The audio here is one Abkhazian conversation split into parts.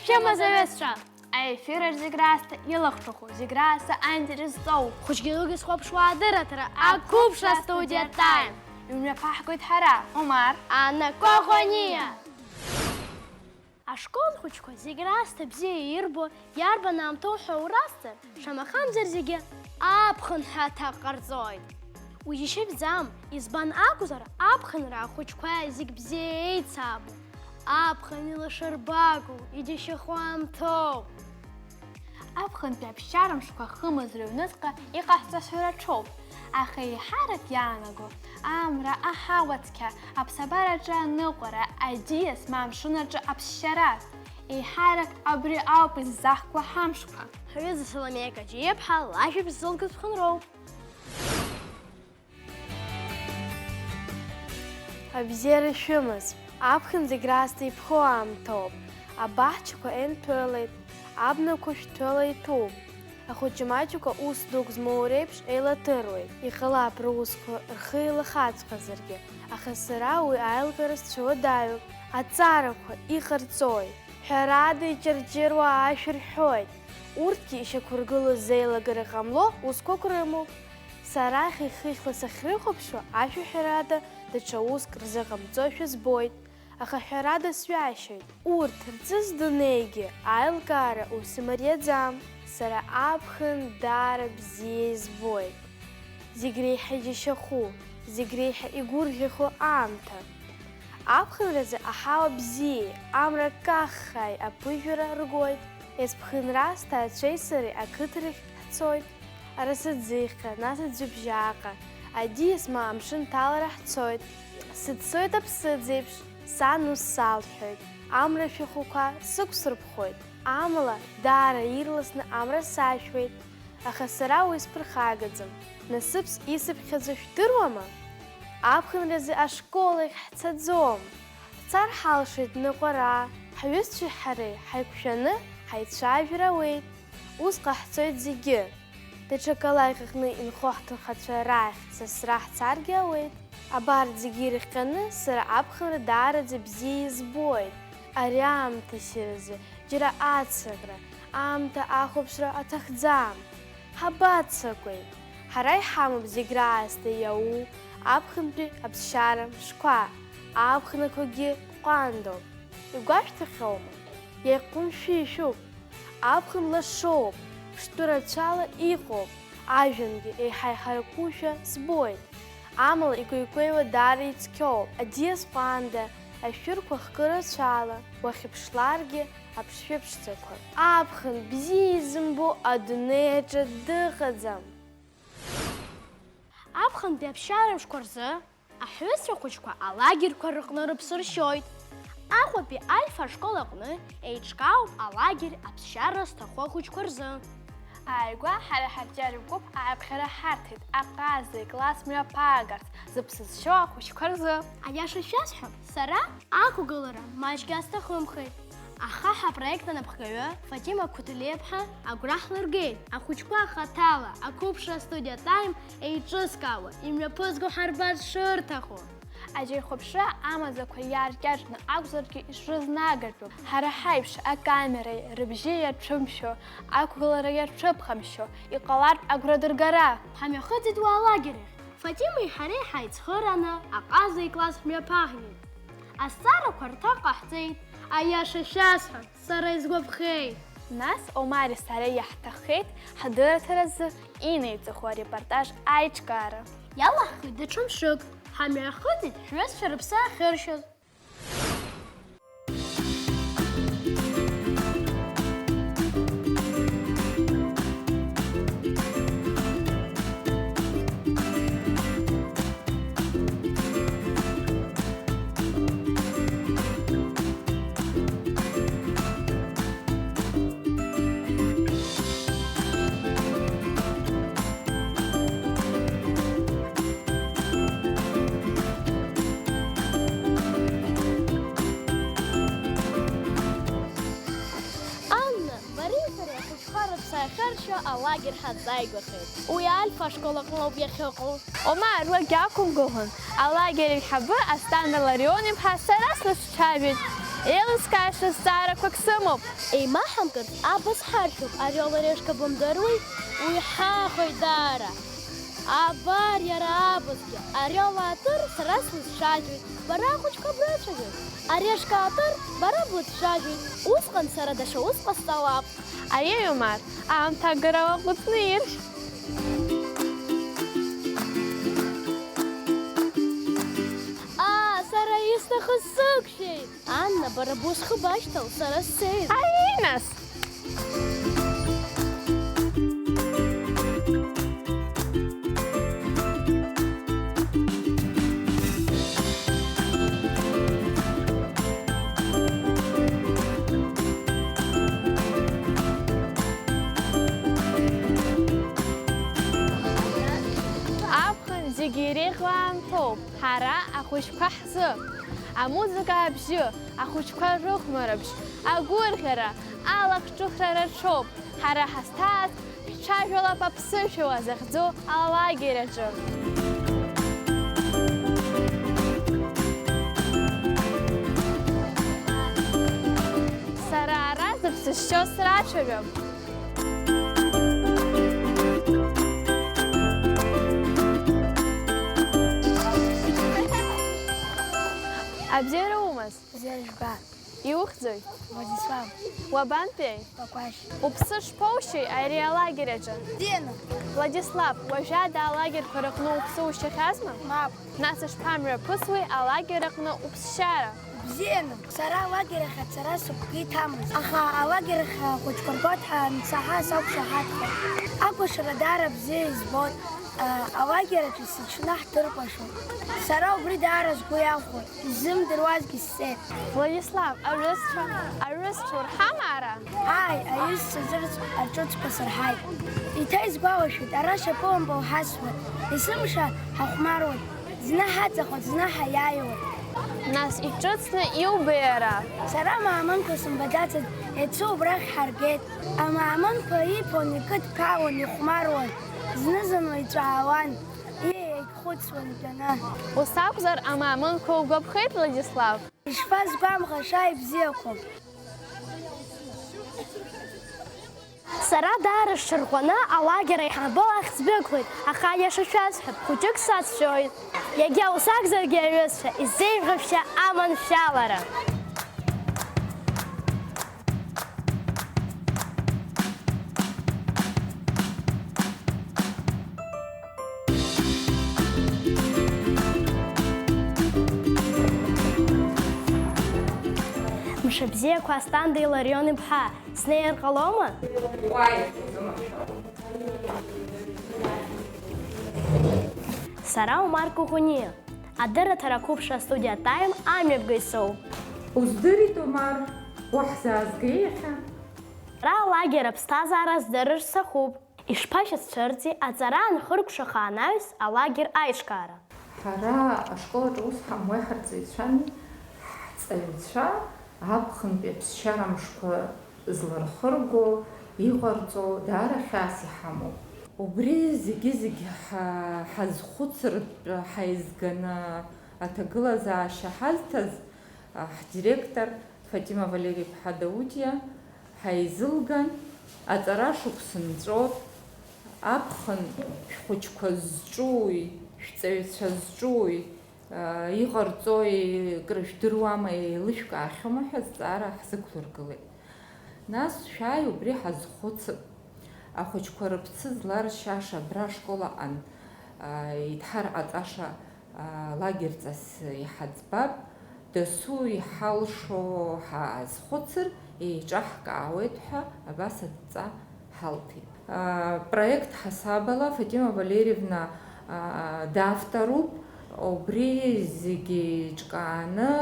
Шәымазаҩызцәа, аефир зегь раасҭа илахҿыху, зегь раасҭа аинтересоу, хәыҷгьы-дугьы схәаԥшуа адырраҭара, ақәыԥшра студиа тайм. Иумҩаԥаҳгоит ҳара, Омар, Анна, Коӷониа. Ашкол хәыҷқәа зегь раасҭа бзиа ирбо, иарбан аамҭоу ҳәа уразҵар, шамахамзар зегьы аԥхын ҳәа аҭак ҟарҵоит. Уи ишьыбзам, избан акәзар, аԥхынра ахәыҷқәа зегь бзиа еицаабо. Аԥхын илашарбагоу, иџьашьахо аамҭоу. Аԥхынтәи аԥсшьарамшқәа хымыз рыҩнуҵҟа иҟаҳҵашьа рацәоуп, аха еиҳарак иаанаго амра, аҳауа-цқьа, аԥсабараҿы аныҟәара, аӡиас ма амшынаҿы аԥсшьара. Еиҳарак абри ауп иззаҳкуа ҳамшқәа. Ҳҩыза Саломеиа Каҷиаԥҳа лажәабжь зылгаз ԥхынроуп. Абзиара шәымаз, аԥхын зегь раасҭа иԥхо аамҭоуп. Абаҳчақәа енҭәылеит, абнақәа шәҭәыла иҭәуп. Ахәыҷы-маҷқәа ус дук змоу реиԥш еилаҭыруеит. Иҟалап русқәа рхы илахаҵәҟьазаргьы, аха сара уи аилкара сцәыуадаҩуп. Аҵарақәа иҟарҵоит, ҳәарада иҷырҷыруа ашәа рҳәоит. Урҭгьы ишьақәыргылоу зеилагара ҟамло усқәак рымоуп. Сара ихихла сахьрыхәаԥшуа ашәа ҳәарада даҽа уск рзыҟамҵошәа збоит. Аха ҳәарада сҩашьоит. Урҭ рҵыс дунеигьы аилкаара ус имариаӡам. Сара аԥхын даара бзиа избоит. Зегь реиҳа иџьашьаху, зегь реиҳа игәырӷьахо аамҭа. Аԥхынразы аҳауа бзиеи, амра каххааи аԥыжәара ргоит. Есԥхынра сҭаацәеи сареи ақыҭарахь ҳцоит. Арасаӡыхьҟа, нас аӡҩыбжьааҟа, аӡиас ма амшын ҭалара ҳцоит. Сыццоит аԥсыӡ еиԥш, сан ус салҳәоит. Амра шәахәақәа сықәсырԥхоит. Амала даара ирласны амра сашәуеит. Аха сара уи сԥырхагаӡам. Насыԥс исыԥхьаӡо шәдыруама? Аԥхынразы ашкол ахь ҳцаӡом. Ҳцар ҳалшоит ныҟәара, ҳҩызцәеи ҳареи ҳаиқәшәаны ҳаицәажәар ауеит. Ус ҟаҳҵоит зегьы. Даҽакала иҟаҟны инхо ҳҭынхацәа рахь сасра ҳцаргьы ауеит. Абарҭ зегьы ирыхҟьаны сара аԥхынра даараӡа бзиа избоит. Ари аамҭа ссиразы џьара ацыҟра, аамҭа ахәаԥшра аҭахӡам. Ҳабаццакуеи? Ҳара иҳамоуп зегь раасҭа иау аԥхынтәи аԥсшьара мшқәа, аԥхынақәагьы ҟәандоуп. Игәашәҭахьоума? Иеиҟәымшәышәуп. Аԥхын лашоуп, ԥштәы рацәала иҟоуп. Ажәҩангьы еиҳа иҳаракушәа збоит. Амала икәеикәеиуа даара ицқьоуп. Аӡиас ҟәанда, ашәырқәа хкы рацәала, уахьыԥшларгьы аԥшшәы ԥшӡақәа. Аԥхын бзиа изымбо адунеи аҿы дыҟаӡам. Аԥхынтәи аԥсшьарамшқәа рзы аҳәызцәа хәыҷқәа алагерқәа рыҟны рыԥсы ршьоит. Аҟәатәи Альфа ашкол аҟны еиҿкаауп алагер аԥсшьара зҭаху ахәыҷқәа рзы. Ааигәа ҳара ҳабџьаргәыԥ ааԥхьара ҳарҭеит аҟаза икласс мҩаԥаагарц зыԥсы зшьо ахәыҷқәа рзы. Аиаша шәасҳәап, сара ақәгылара маҷгьы асҭахымхеит. Аха ҳапроект анапхгаҩы Фатима Қәҭлеиԥҳа агәра ҳлыргеит. Ахәыҷқәа хаҭала ақәыԥшра студиа тайм еиҿыскаауа, имҩаԥызго ҳарбаз шырҭаху. Аџьеихәаԥшра амаӡақәа иааркьаҿны акәзаргьы ишрызнагатәуп. Ҳара ҳаиԥш акамераи рыбжьы иаҽымшәо, ақәгылара иаҽыԥхамшьо, иҟалартә агәра дыргара. Ҳамҩахыҵит уи алагер ахь. Фатимеи ҳареи ҳаицхырааны аҟаза икласс мҩаԥаҳгеит. Азҵаарақәа рҭак ҟаҳҵеит. Аиаша шәасҳәап, сара изгәаԥхеит. Нас Омари сареи иаҳҭаххеит ҳадырраҭаразы инеиҵыху арепортаж аиҿкаара. Иалаҳхит даҽа мшык. Ҳамҩахыҵит ҳҩызцәа рыԥсы ахьыршьыз. Алагер ҳазааигәахеит. Уи Альфа ашкол аҟноуп иахьыҟоу. Омар, уагьақәымгәыӷын. Алагер иҳабы Асҭана Ларион-иԥҳа сара слызцәажәеит. Еилыскааша зҵаарақәак сымоуп. Еимаҳамкырц абас ҳаршәуп, ари аларешка бымдыруеи, уи ҳаахоит даара. Абар иара абызгьы, ари алаатыр сара слызшажәит, бара ахәыҷқәа брыцәажәоит. Ари ашкаатыр бара блыцәшажәит, усҟан сара даҽа ус ҟасҵалап. Аиеи, Омар, аамҭа агара уаҟәыҵны иршь. Сара исҭахыз сықәшәеит. Анна, бара бусхы башьҭал, сара сцеит. Аиеи, нас! Зегьы иреиӷьу аамҭоуп, ҳара ахәыҷқәа ҳзы. Амузыка абжьы, ахәыҷқәа рыхәмарыбжь, агәырӷьара, алахҿыхра рацәоуп. Ҳара ҳазҭааз ҳҽажәалап аԥсышәала захьӡу алагер аҿы. Сара ара зыԥсышьҭоу срацәажәап. Абзиара умаз? Бзиара жәба. Иухьӡои? Владислав. Уабантәи? Бақәашь. Уԥсы шԥоушьеи ари алагер аҿы? Дина. Владислав, уажәада алагерқәа рыҟны уԥсы ушьахьазма? Мап. Нас ишԥамҩаԥысуеи алагер аҟны уԥсшьара? Бзианы. Сара алагер ахь ацара сыгәгьы иҭамызт. Аха алагер ахь ахәыҷқәа ргоит ҳәа ансаҳа сақәшаҳаҭхеит. Акәашара даара бзиа избоит. Алагер аҿы сыҽнаҳдыркәашоит. Сара убри даара сгәы иахәоит. Изымдыруазгьы сцеит. Владислав, арысцәа урҳама ара? Ааи, аҩызцәа аҿыцқәа сырҳаит. Еиҭа исгәалашәоит, ара шьапыламба уҳасуеит. Есымша ҳахәмаруеит. Зны ҳаҵахоит, зны ҳаиааиуеит. Нас иҿыцны иубеи ара? Сара амаамынқәа сымбаӡацыз иацы убрахь ҳаргеит. Амаамынқәа иԥон, икыдԥаауан, ихәмаруан. Зны-зынла иҵәаауан, иеигьхәыцуан итәаны. Ус акәзар, амаамынқәа угәаԥхеит, Владислав? Ишԥазгәамӷаша ибзиақәоуп. Сара даара сҽырӷәӷәаны алагер аиҳабы ахь сдәықәлеит, аха иаша шәасҳәап, хәыҷык сацәшәоит. Иагьа ус акәзаргьы аҩызцәа, изеиӷьышәшьа аман шәалара. Мшыбзиақәа Асҭанда Иларион-иԥҳа, снеир ҟалома? Сара Омар Кухуниа, адырраҭара ақәыԥшра астудиа Time амҩаԥгаҩ соуп. Уздырит, Омар, уаҳзаазгеи иахьа? Сара алагер аԥсҭазаара здырыр сҭахуп. Ишԥашьацәырҵи аҵара анхыркәшаха анаҩс алагер аиҿкаара? Ҳара ашколаҿы ус ҳамуеи ҳарҵаҩцәами, ҳҵаҩцәа аԥхынтәи аԥсшьара мшқәа злырхырго, иҟарҵо даара хьаас иҳамоуп. Убри зегьы ҳазхәыцыртә ҳаизганы аҭагылазаашьа ҳазҭаз ҳдиректор Фатима Валерий-иԥҳа Даутиа ҳаизылган, аҵара шықәса нҵәоит, аԥхын шәхәыҷқәа зҿууи, шәҵаҩцәа зҿууи, иҟарҵои крышәдыруама, еилышәкаахьома ҳәа зҵаара ҳзықәлыргылеит. Нас шәааи убри ҳазхәыцып. Ахәыҷқәа рыԥсы зларшьаша абра ашколаҟан иҭҳарҟаҵаша лагерҵас иҳаӡбап, дасу иҳалшо ҳазхәыцыр, еиҿаҳкаауеит ҳәа абас адҵа ҳалҭеит. Проект ҳасабала Фатима Валерьевна давторуп, убри зегьы ҿкааны,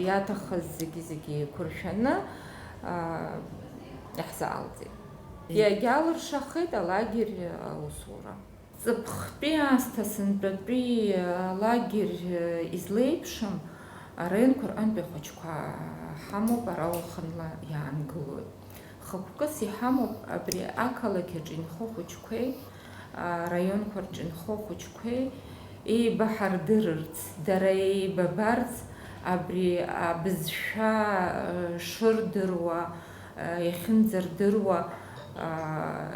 иаҭахыз зегьы еиқәыршәаны иаҳзаалҵеит. Иагьалыршахеит алагер аусура. Ҵыԥхтәи аасҭа сынтәатәи алагер излеиԥшым араионқәа рҟынтәи ахәыҷқәа ҳамоуп, ара уахынла иаангылоит. Хықәкыс иҳамоуп абри ақалақь аҿы инхо хәыҷқәеи, араионқәа рҿы инхо хәыҷқәеи еибаҳардырырц, дара еибабарц, абри абызшәа шырдыруа, иахьынӡардыруа,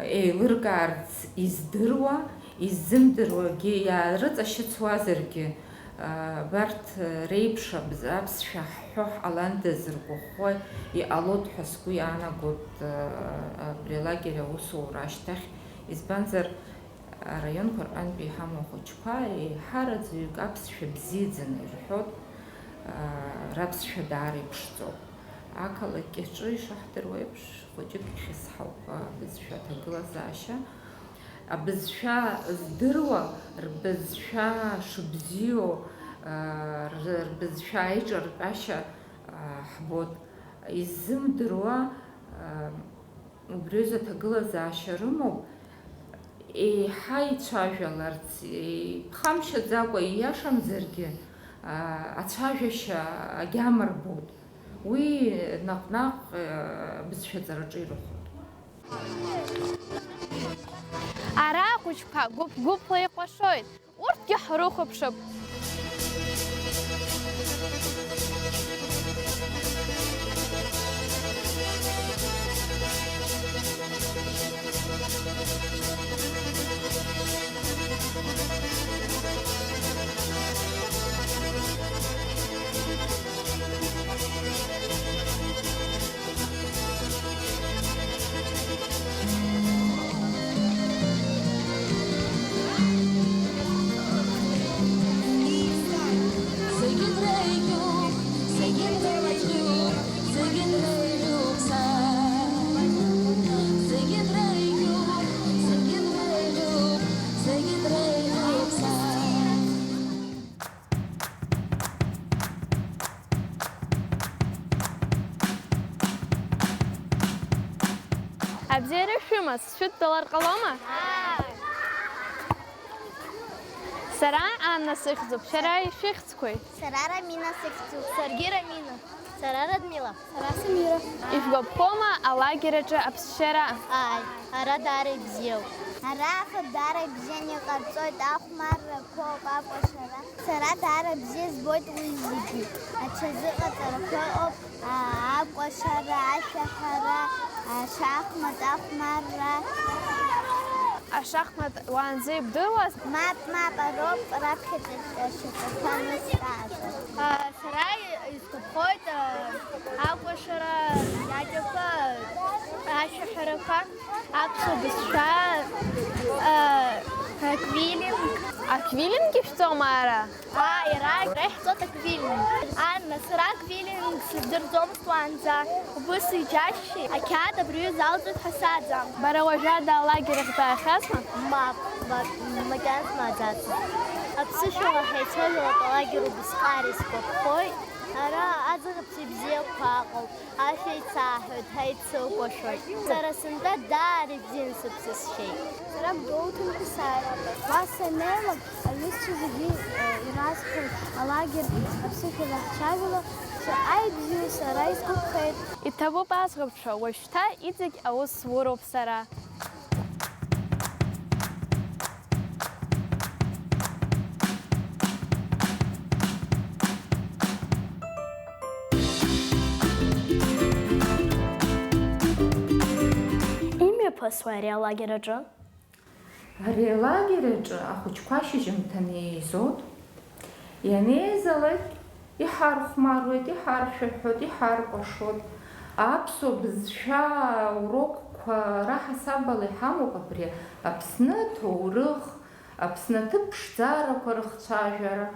еилыркаарц издыруа, изымдыруагьы иаарыҵашьыцуазаргьы, барҭ реиԥш аԥсшәа ҳҳәо ҳҟаландаз ргәыӷәӷәа иҟалоит ҳәа сгәы иаанагоит абри алагер аусура ашьҭахь, избанзар араионқәа рҟынтәи иҳамоу ахәыҷқәа еиҳараӡәк аԥсшәа бзиаӡаны ирҳәоит, раԥсшәа даара иԥшӡоуп. Ақалақь аҿы ишаҳдыруа еиԥш хәыҷык ихьысҳауп абызшәа аҭагылазаашьа. Абызшәа здыруа, рбызшәа шыбзиоу, рбызшәа аиҿартәашьа ҳбоит. Изымдыруа убри азы аҭагылазаашьа рымоуп, еиҳа ицәажәаларц, ԥхамшьаӡакәа ииашамзаргьы ацәажәашьа агьама рбоит. Уи наҟ-наҟ бызшәаҵараҿы ирыхәоит. Ара ахәыҷқәа гәыԥ-гәыԥла иҟәашоит, урҭгьы ҳрыхәаԥшып. Абзиара шәымаз, шәыдтәалар ҟалома? Сара Анна сыхьӡуп, шәара ишәыхьӡқәеи? Сара Рамина сыхьӡуп. Саргьы Рамина. Сара Радмила. Сара Самира. Ишәгәаԥхома алагер аҿы аԥсшьара? Ааи, ара даара ибзиоуп. Араҟа даара ибзианы иҟарҵоит, ахәмаррақәа ауп, акәашара. Сара даара бзиа збоит уи зегьы. Аҽазыҟаҵарақәа ыҟоуп, акәашара, ашәаҳәара, ашахмат, ахәмарра. Ашахмат уаанӡа ибдыруаз? Мап, ароуп раԥхьаҟа ашьаҵақәа анысҟаазар. Сара изгәаԥхоит акәашара, иаҷақәа, ашәаҳәарақәа, аԥсуа бызшәа, аквилинг. Аквилинг ишәҵома ара? Иара иҳҵоит аквилинг. Анна, сара аквилинг сыздырӡомызт уаанӡа. Убыс иџьасшьеит, ақьаад абриҩы залҵуеит ҳәа сааӡам. Бара уажәада алагер ахь баахьазма? Мап, макьаназ маӡацызт. Аԥсышәала ҳаицәажәалап алагер убысҟаара исгәаԥхоит. Ара аӡӷабцәа ибзиақәа аҟоуп, ашәа ицааҳәоит, ҳаицыкәашоит. Сара сынтәа даара ибзианы сыԥсысшьеит. Сара Гәдоуҭантәи сааит. Уа саннеилак, аҩызцәа зегьы иразҳәоит алагер аԥсышәала ҳцәажәало, шаҟа ибзиоу сара исгәаԥхеит. Иҭабуп аӡӷабцәа, уажәшьҭа иҵегь аус зуроуп сара. Имҩаԥысуа ари алагер аҿы? Ари алагер аҿы ахәыҷқәа шьыжьымҭан еизоит. Ианеизалак иҳархәмаруеит, иҳаршәаҳәоит, иҳаркәашоит. Аԥсуа бызшәа урокқәа раҳасабала иҳамоуп абри Аԥсны аҭоурых, Аԥсны аҭыԥ-ԥшӡарақәа рыхцәажәара,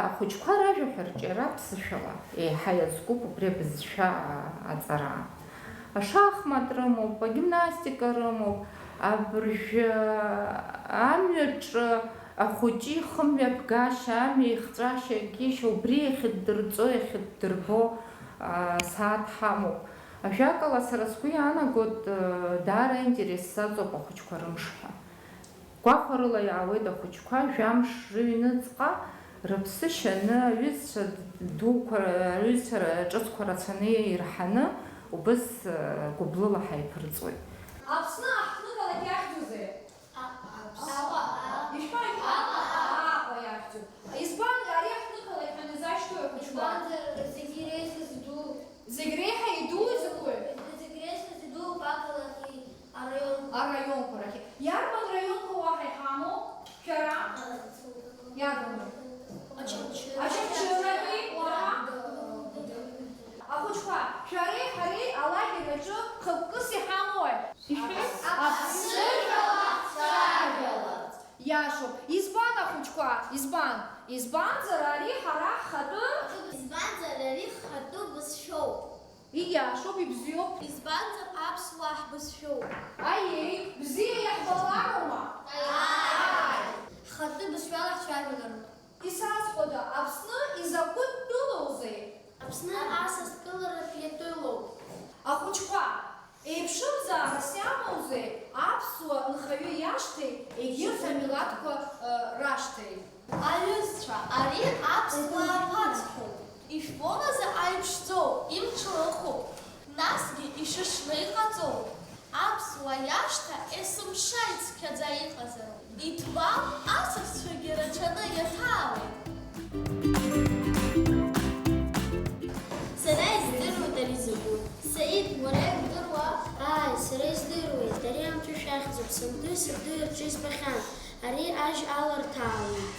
ахәыҷқәа ражәаҳәарҿиара аԥсышәала еиҳа иазкуп убри абызшәа аҵара. Ашахмат рымоуп, агимнастика рымоуп, абыржәы амҩаҿы ахәыҷы ихымҩаԥгашьа, амҩа ихҵәашьа, агьишьа, убри иахьыддырҵо, иахьыддырбо сааҭ ҳамоуп. Ажәакала сара сгәы иаанагоит даара интерес саҵоуп ахәыҷқәа рымшҳәа. Гәахәарыла иаауеит ахәыҷқәа жәамш рыҩныҵҟа рыԥсы шьаны, аҩызцәа дуқәа, аҩызцәа ҿыцқәа рацәаны ирҳаны, убыс гәыблыла ҳаиԥырҵуеит. Аԥсны аҳҭнықалақь иахьӡузеи? Аҟәа иахьӡуп. Избан ари аҳҭнықалақь ҳанизашьҭоу ахәыҷқәа шәара иаганы. Очамчыраки, уара. Ахәыҷқәа, шәареи ҳареи алагер аҿы хықәкыс иҳамои? Ишәеит? Аԥсырҳәа иашоуп. Избан ахәыҷқәа, избан? Избанзар ари ҳара ҳхатәы Избанзар ари ҳхатәы бызшәоуп. ииашоуп, ибзиоуп. Избанзар аԥсуаа ҳбызшәоуп. Аиеи, бзиа иаҳбалароума? Ҳхатәы бызшәала ҳцәажәалароуп. Исазҳәода, Аԥсны изакәытә тәылоузеи? Аԥсны асасдкыларатә иатәылоуп. Ахәыҷқәа, еиԥшымзаарас иамоузеи аԥсуа нхаҩы иашҭеи егьырҭ амилаҭқәа рашҭеи? Аҩызцәа, ари аԥсуаа ԥацхоуп. Ишәбомазар аиԥшӡоуп, имҽлыхуп, насгьы ишышны иҟаҵоуп. Аԥсуа иашҭа есымша ицқьаӡа иҟазароуп. Иҭбам асасцәагьы рацәаны иаҭаауеит. Сара издыруеит ари закәу. Саид, уара иудыруа? Ааи, сара издыруеит. Ари амҵәышә ахьӡуп. Сабду рҿы избахьан. Ари ажь аларҭаауеит.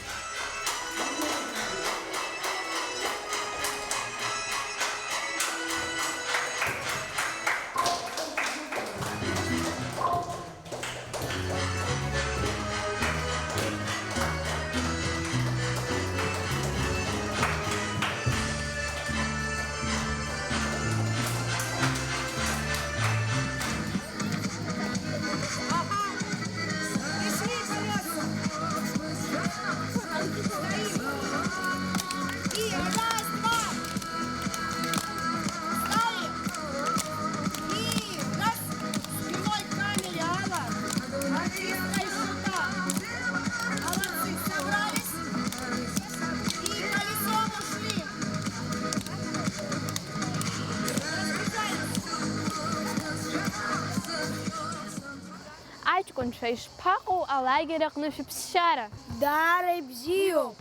Аҷкәынцәа, ишԥаҟоу алагер аҟны шәыԥсшьара? Даара ибзиоуп.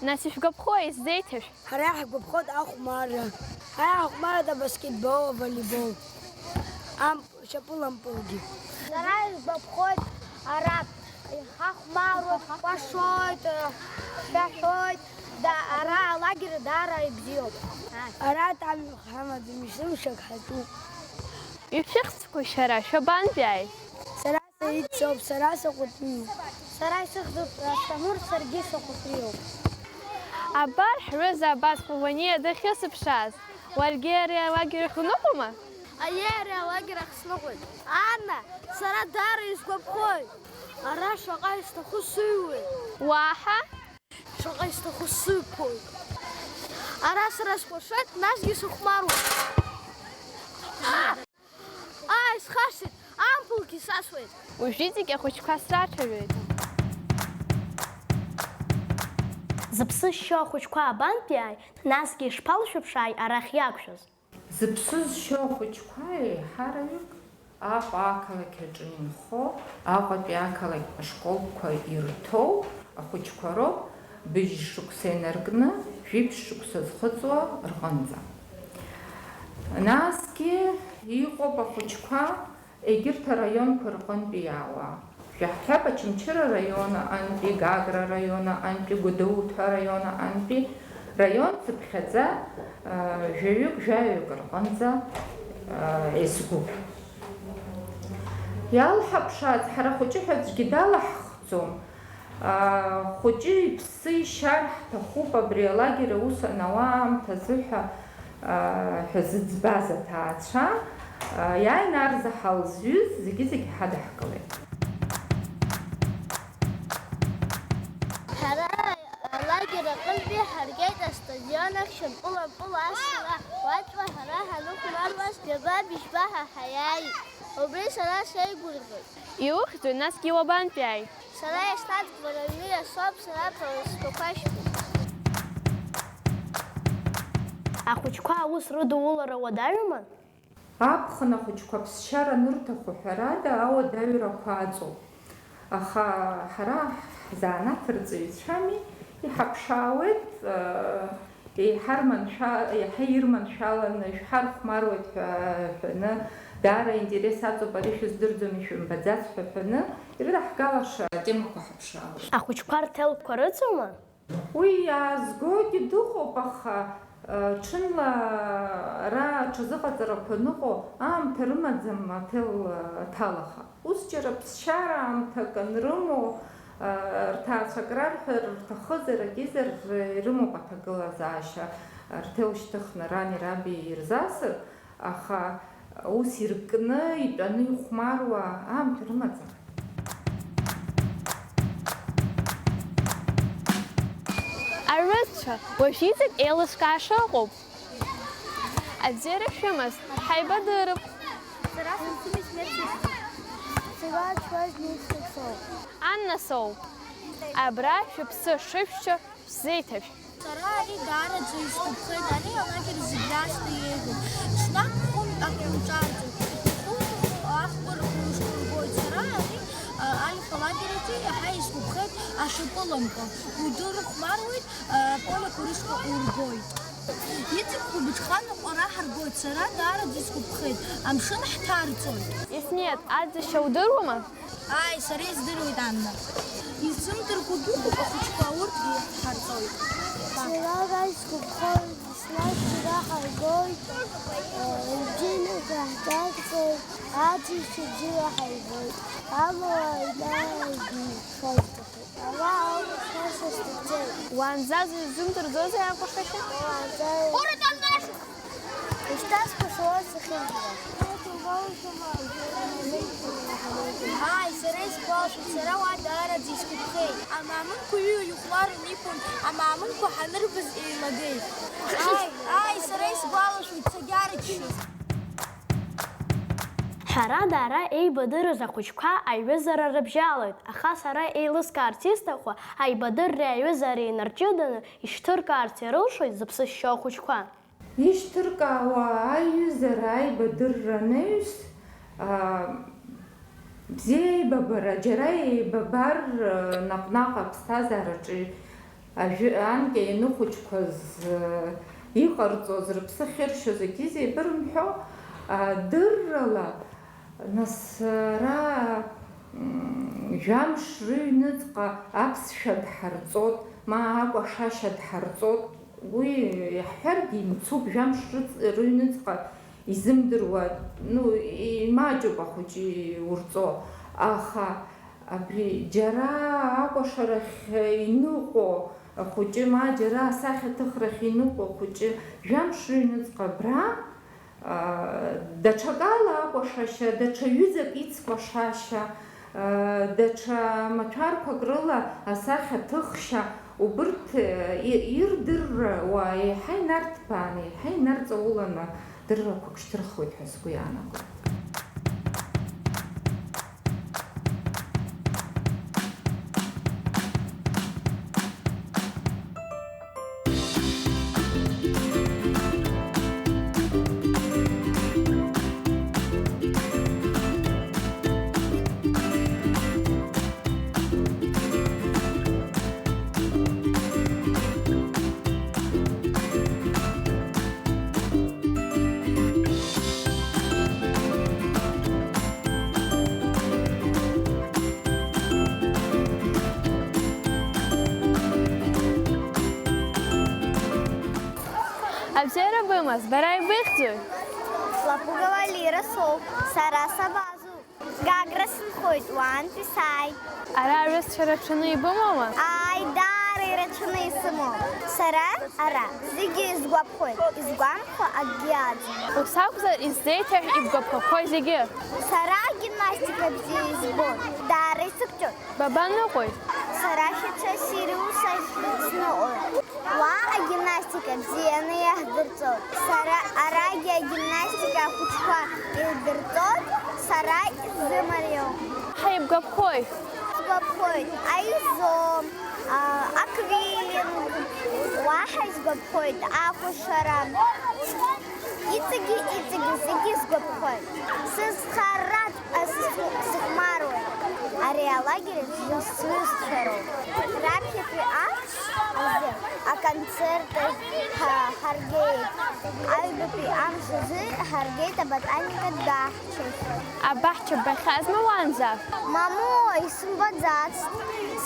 Нас ишәгәаԥхои, исзеиҭашә? Ҳара иаҳгәаԥхоит ахәмарра. Аихәмаррада абаскетбол, аволейбол. Шьапылампылгьы. Сара исгәаԥхоит араб. Ҳахәмаруа, ҳкәашоит, шәаҳәоит. Ара алагер даара ибзиоуп. Ара тамҩахамаӡамшымшак ҳаҿуп. Ишәыхьӡқәои шәара, шәабантәиааи? Сара Саид, сара Саҟәыҭиоуп. Сара исыхьӡуп Расҭамыр, саргьы Саҟәыҭиоуп. Абар ҳҩыза Абас Ԥуаниа дахьысыԥшааз. Уаргьы ари алагер ахь уныҟәома? Аиеи, ари алагер ахь сныҟәоит. Анна, сара даара исгәаԥхоит. Ара шаҟа исҭаху сыҩуеит. Уаҳа? Шаҟа исҭаху сыԥоит. Ара сара сҟәашоит, насгьы сыхәмаруеит. Схашҭит, ампулгьы сасуеит. Уажәы зегьы ахәыҷқәа срацәажәоит. Зыԥсы зшьо ахәыҷқәа абантәиааи, насгьы ишԥалшәыԥшааи арахь иақәшәаз? Зыԥсы зшьо ахәыҷқәа еиҳараҩык Аҟәа ақалақь аҿы инхо, Аҟәатәи ақалақь ашколқәа ирҭоу ахәыҷқәа роуп быжь-шықәса инаркны жәибжь шықәса зхыҵуа рҟынӡа. Насгьы иҟоуп ахәыҷқәа егьырҭ араионқәа рҟынтәи иаауа. Шәаҳҭап Очамчыра раион аҟынтәи, Гагра раион аҟынтәи, Гәдоуҭа раион аҟынтәи раион цыԥхьаӡа жәаҩык рҟынӡа изгуп. Иалҳаԥшаац ҳара хәыҷы ҳәа аӡәгьы далаҳхӡом. Хәыҷы иԥсы ишьар ҳҭахуп абри алагер аус анауа аамҭазы ҳәа зыӡбаз аҭаацәа. Иааины арза ҳалзҩыз зегьы ҳадаҳкылеит. Ҳара алагер аҟынтәи ҳаргеит астадион ахь шьапыла-пыла ашьҭала. Уаҵәҟьа ҳара ҳанықәмаруаз џьаба-быжьба ҳәа ҳаиааит. Убри сара сеигәырӷьоит. Иухьӡои, насгьы уабантәиааи? Сара иашьҭаҵгәара аҩны иасоуп, сара апролыстқәа шәтәуп. Ахәыҷқәа аус рыдуулара уадаҩума? Аԥхын ахәыҷқәа ԥсшьара анырҭаху ҳәарада ауадаҩрақәа аҵоуп. Аха ҳара ҳзанааҭ рҵаҩцәами, иҳаԥшаауеит, иаҳа ирманшәаланы шәҳархәмаруеит ҳәаны даара интерес аҵоуп ари шәыздырӡом ишәымбаӡац ҳәа ҳәаны ирыдаҳгалаша атемақәа ҳаԥшаауеит. Ахәыҷқәа рҭелқәа рыҵоума? Уи иаазгогьы дыҟоуп, аха ҽынла ара ҽазыҟаҵарақәа ныҟоу аамҭа рымаӡам аҭел ҭалаха. Ус џьара ԥсшьара аамҭак анрымоу рҭаацәак рарҳәар рҭахызар акизар ирымоуп аҭагылазаашьа рҭел шьҭыхны рани раби ирзасыр, аха ус иркны итәаны ихәмаруа аамҭа рымаӡам. Арыцәа, уажә иҵегь еилыскааша ыҟоуп. Абзиара шәымаз, ҳаибадырып. Анна соуп. Абра шәыԥсы шышәшьо шәзеиҭашә. Сара ари даараӡа исгәаԥхеит, ари алагер зегь рашҭа иеиӷьуп. Ҽнак хәымк аҟауҿарҵоит, ахәбарақәа рышҟәыргоит. Сара ари Альфа лагераҿы иаҳа исгәаԥхеит ашапылампыл. Удырхәмаруеит, полиақәа рышҟа ургоит. Иҵегь хәылбыҽханаҟа раҳаргоит, сара даараӡа исгәаԥхеит, амшын ҳҭарҵоит. Исмет, аӡышьа удыруама? Аи, сара издыруеит, Анна. Изымдырго дыҟоуп ахәыҷқәа, урҭгьы ҳарҵоит. Сара ара исгәаԥхоит, еснагь џьара ҳаргоит, џьынаҟа ҳҭарҵоит, аӡышьа џьара ҳаргоит, амала инаагьы шәазҭахеит. Ара ауп шәасасҭаӡеит. Уаанӡа зымдырӡозеи акәашашьа? Ишьҭасԥашуа сахьынтәуа. Ай, сара исгәалашәоит, сара уа даараӡа исгәаԥхеит. Амаамынқәа ҩыџьа ихәмарын иԥон, амаамынқәа ҳанырбаз еилагеит. Ай, сара исгәалашәоит, сагьарыччоит. Ҳәарада, ара еибадырыз ахәыҷқәа аиҩызара рыбжьалоит, аха сара еилыскаарц исҭаху аибадырреи аиҩызареи инарҷыданы ишьҭыркаарц ирылшоит зыԥсы шьо ахәыҷқәа. Ишьҭыркаауа аиҩызара аибадырра анаҩс бзиа еибабара, џьара еибабар наҟ-наҟ аԥсҭазаараҿы анкьа ианыхәыҷқәаз иҟарҵоз рыԥсы ахьыршьоз акизеибырымҳәо дыррала нас ара жәамш рыҩныҵҟа аԥсшәа дҳарҵот, ма акәашашьа дҳарҵот. Уи иаҳҳәаргьы имцуп, жәамш рыҩныҵҟа изымдыруа, имаҷуп ахәыҷы иурҵо, аха абри џьара акәашарахь иныҟәо ахәыҷы, ма џьара асахьаҭыхрахь иныҟәо ахәыҷы жәамш рыҩныҵҟа абра даҽакала акәашашьа, даҽа ҩызак ицкәашашьа, даҽа маҭәарқәак рыла асахьаҭыхшьа, убырҭ ирдырруа еиҳа инарҭбааны, еиҳа инарҵауланы дыррақәак шьҭырхуеит ҳәа сгәы иаанагоит. Абзиара бымаз, бара ибыхьӡои? Лапугава Лира соуп, сара Сабазу. Гагра сынхоит, уаантәи сааит. Ара арысцәа рацәаны ибымоума? Ааи, даара ирацәаны исымоуп. Сара ара зегьы исгәаԥхоит, изгәамԥхо акгьы аӡам. Ус акәзар, исзеиҭаҳә ибгәаԥхақәои зегьы. Сара агимнастика бзиа избон, даара исыхьчоит. Бабаныҟәои? Сара шьацәа Сириус ахь сныҟәоит. Уа агимнастика бзианы иаҳдырҵоит. Сара арагьы агимнастика ахәыҷқәа ирдырҵоит, сара изымариоуп. Ҳаибгәаԥхои? Сгәаԥхоит аизом, аквилинг, уаҳа изгәаԥхоит акәашара. Иҵегьы зегьы сгәаԥхоит. Сызхаратә сыхәмаруеит. Ари алагер зустрічаємо. Раптори концерти харгейт. Альбопи амшизи харгейт абатаника дахчев. Абахче бехазма ванза. Мамо, исумбадzaц.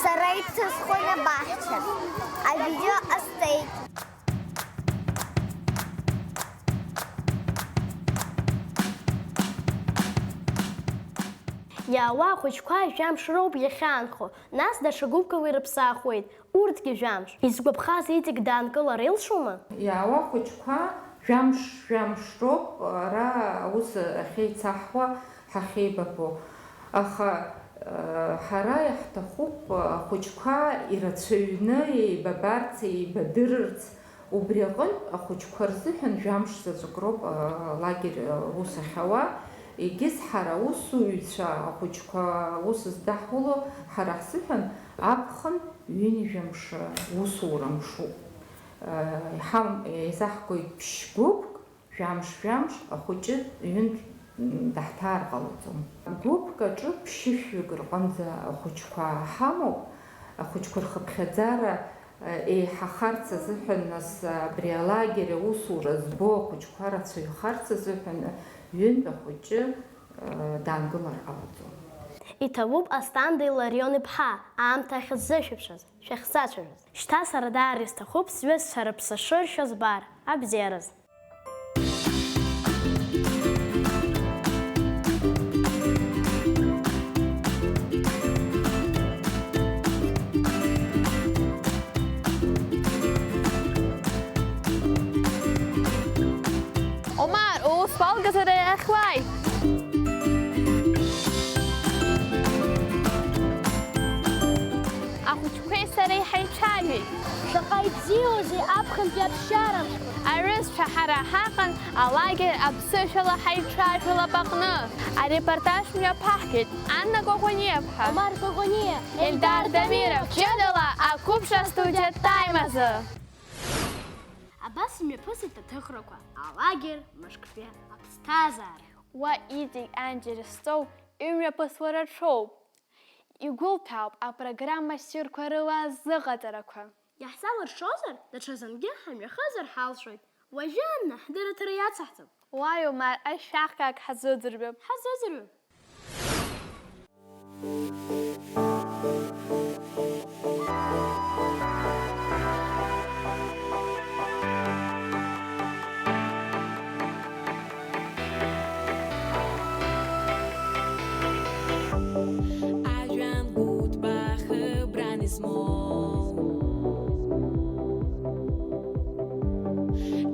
Сарайцы схойна бахча. А видео астейт. Иаауа ахәыҷқәа жәамш роуп иахьаанхо, нас даҽа гәыԥк ирыԥсаахуеит, урҭгьы жәамш. Изгәаԥхаз иҵегь даанкылар илшома? Иаауа ахәыҷқәа жәамш роуп, ара аус ахьеицаҳуа ҳахьеибабо. Аха ҳара иаҳҭахуп ахәыҷқәа ирацәаҩны еибабарц, еибадырырц. Убри аҟынтә ахәыҷқәа рзыҳәан жәамш заҵәык роуп лагер ус ахьауа. Егьыс ҳара аусуҩцәа ахәыҷқәа ус здаҳуло ҳара ҳзыҳәан аԥхын ҩынҩажәамш усура мшуп. Еизаҳгоит ԥшь-гәыԥк, жәамш ахәыҷы ҩынтә даҳҭаар ҟалаӡом. Гәыԥк аҿы ԥшьышәҩык рҟынӡа ахәыҷқәа ҳамоуп. Ахәыҷқәа рхыԥхьаӡара еиҳахарц азыҳәан нас абри алагер аусура збо ахәыҷқәа рацәаҩхарц азыҳәан ҩынтә ахәыҷы даангылар ҟалаӡом. Иҭабуп Асҭанда Иларион-иԥҳа, аамҭа ахьыззышәыԥшыз, шәахьсацәажәаз. Шьҭа сара даара исҭахуп сҩызцәа рыԥсы шыршьо збар, абзиараз. Омар, успалгазаре ахвай. Ахәыҷқәеи сареи ҳаицәажәеит. Шаҟа ибзиоузеи аԥхынтәи аԥсшьарамшқәа. Арысцәа ҳара ҳаҟан алагер аԥсышәала ҳаицәажәалап аҟны. Арепортаж мҩаԥаҳгеит Анна Коӷониеԥҳа, Омар Коӷониа, Ельдар Дамиров, ҷыдала ақәыԥшра студиа таимазы. Абас имҩаԥысит аҭыхрақәа, алагер мышктәи аԥсҭазаара. Уа иҵегь анџьара-стоу имҩаԥысуа рацәоуп. Игәылҭәаауп апрограмма ссирқәа рыла азыҟаҵарақәа. Иаҳзалыршозар, даҽазангьы ҳамҩахызар ҳалшоит. Уажәы Анна ҳдырраҭара иацаҳҵап. Уаи, Омар, ашәахкаак ҳазыӡырҩып. Ҳазыӡырҩып. Adrian Gutbach, Branismo.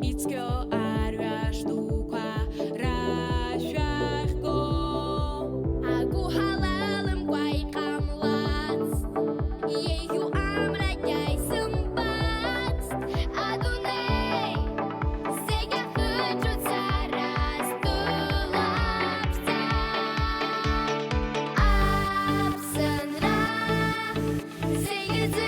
Itzkio arvaš duka rašvahko. Agu halalem guai kamlats. Jehu amra jai sambats. Adunei, sega hudru tsaras tulapsa. Absanra, sega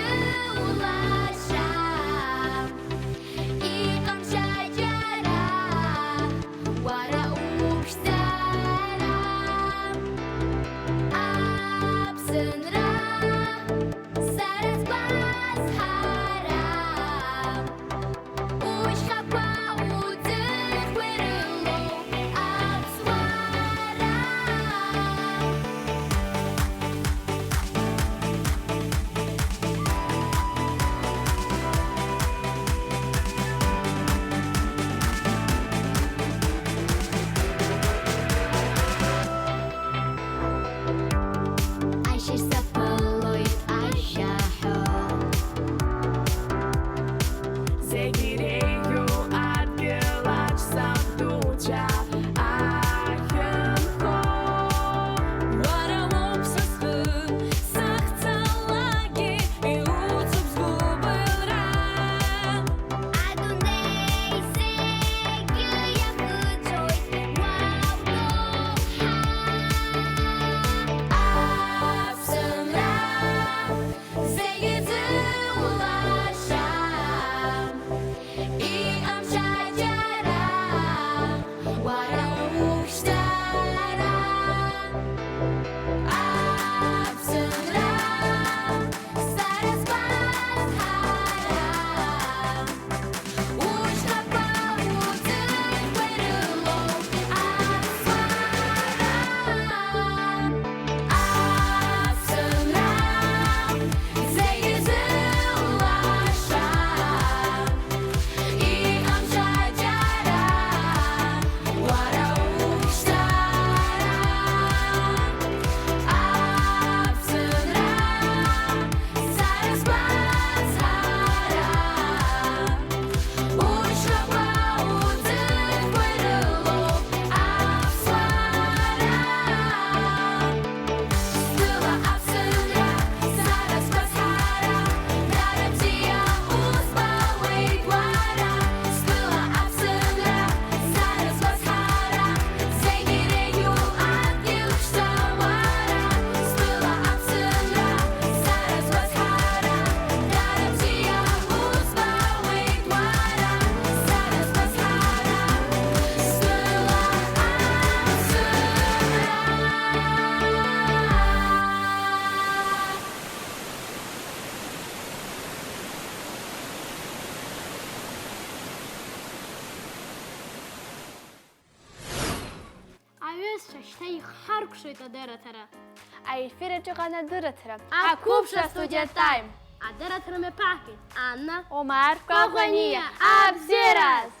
уажәшьҭа ихаркәшоит адырраҭара. Аефир аҿы дырраҭара. Ақәыԥшра Студия Тайм. Адырраҭара мҩаԥаҳгеит Анна Омар Кәаӷәаниа. Абзераз!